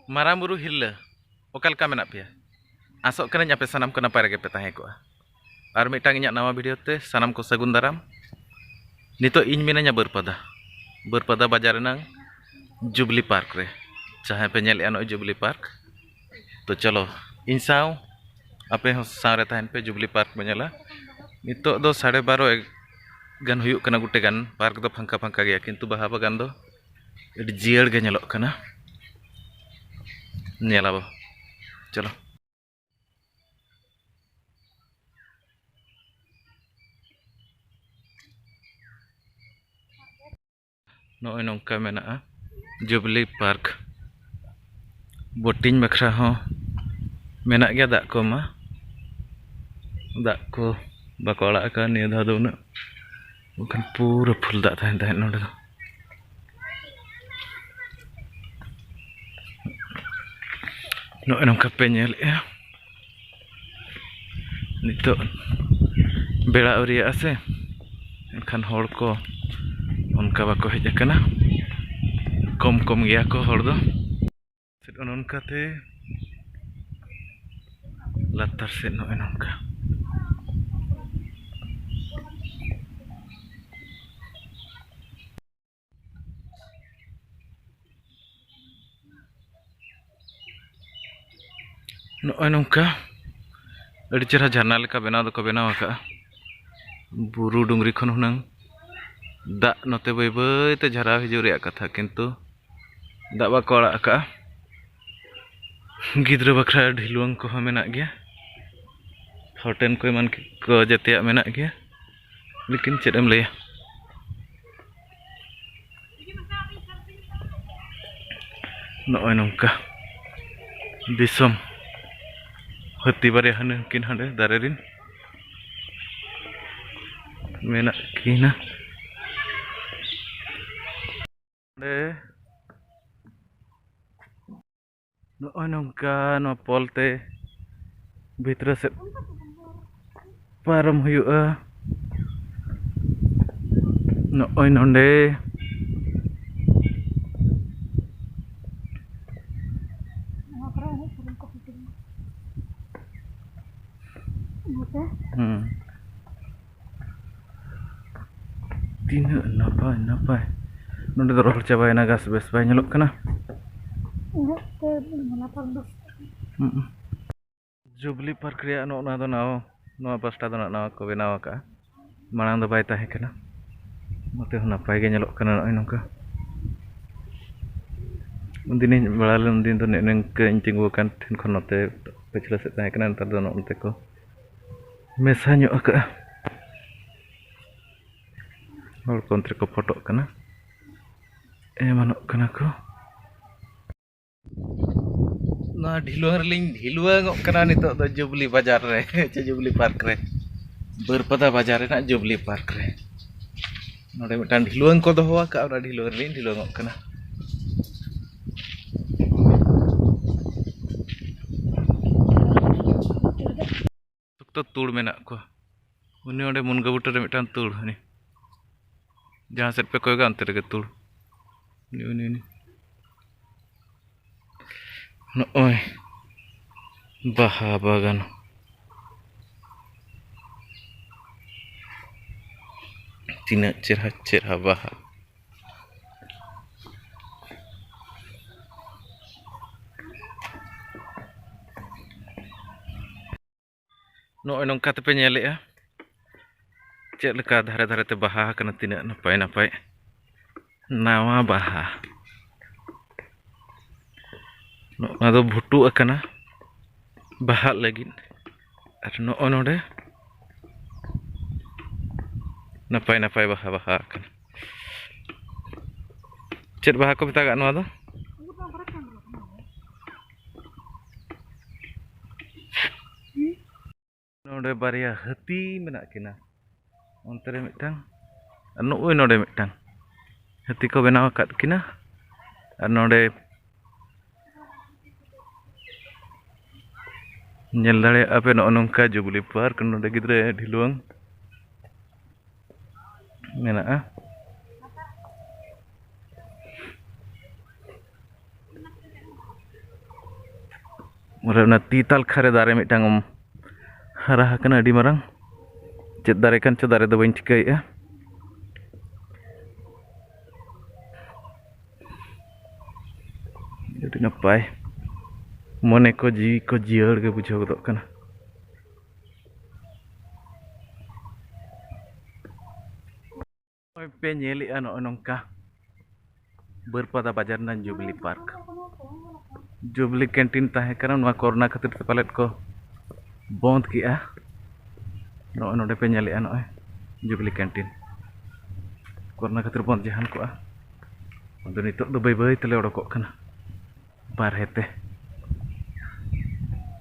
Marang buru hirla okal ka menak pia asok kana nyape sanam ko napay rege pe tahe ko ar mitang inya nawa video te sanam ko sagun daram nito in minanya berpada bajar nang Jubilee Park re jahe pe nyel ano Jubilee Park to chalo in Sao ape ho sare tahen pe Jubilee Park menyala nito do 12:30 gan huyuk kana gute gan park do phangka phangka gaya kintu baha bagan do edi jier ge nyelok kana nyelabo chalo noy nongka mena Jubilee Park boting bakra ho menak gya dak ko ma dak ko bako arak ka niya dha do na bukan pura full dak tahen tahen nonde do noy nongka pe nyel ya nito bela uri ase enkan hor ko onka bako hej akana kom kom gya ko hor do sid onka te latar set noy nongka noy nongka adi cerah jarna leka benaw do ko benaw aka buru dungri khon hunang dak note bai bai te jara hijau reyak katha kintu dak bako arak aka gidra bakra ढिलुआं ko menak gya hoten ko eman ko jateyak menak gya lekin ced em laya noy nongka disom hati bare hane kin hande darerin menak kina de noy nongka no polte bitra set param huyu'a noy nonde tina napai nonde do rohol cabaina gas bes bay nyelok kana Jubilee Park reyak no na do naw no pasta do naw ko benaw ka marang do bay tahe kana mote napai ge nyelok kana noy nongka undini balalen undin do neng ke incing bukan ten kon note pecela set tahe kana ntar do nonte ko mesa nyok aka hor kontre ko foto kana manok kana ko na ढिलुआंगok kana nito do Jubilee Bazar re che Jubilee Park re berpada bazar na Jubilee Park re node mitan ढिलुआंग ko doho ka ora ढिलुआंगok kana to tur menak ko uni onde munga buta re mitan tur ni jahan set pe koy ga ante rege tur ini noy baha bagan tina cerah baha noy nongka tepe nyele ya cek leka dhare te baha kana tina napai nawa baha no do bhutu akana baha lagin ar no onode napai baha akana ced baha ko metaga no do node baria hati menak kina ontere mitang anu oi node mitang hati ko benaw akat kina ar node nyel dare ape no nongka Jubilee Park node gidre ढिलुआंग menak ᱚᱱᱟ ᱛᱤᱛᱟᱞ ᱠᱷᱟᱨᱮ ᱫᱟᱨᱮ ᱢᱤᱫᱴᱟᱝ ᱦᱟᱨᱟ ᱟᱠᱟᱱᱟ ᱟᱹᱰᱤ ᱢᱟᱨᱟᱝ ᱪᱮᱫ ᱫᱟᱨᱮ ᱠᱟᱱ ᱪᱚ ᱫᱟᱨᱮ ᱫᱚ ᱵᱟᱹᱧ ᱴᱷᱤᱠᱟᱹᱭᱮᱫᱼᱟ ᱟᱹᱰᱤ ᱱᱟᱯᱟᱭ ᱢᱚᱱᱮ ko jiwi ko jiar ge bujhaw godok kana oi pe nyeli'a no nongka Berpada Bajar dan Jubilee Park Jubilee Canteen tahe kana noa corona khatir te palet ko bond ki'a no node pe nyeli'a no Jubilee Canteen corona khatir bond jahan ko a ado nitok do bay bay tele odokok kana barhete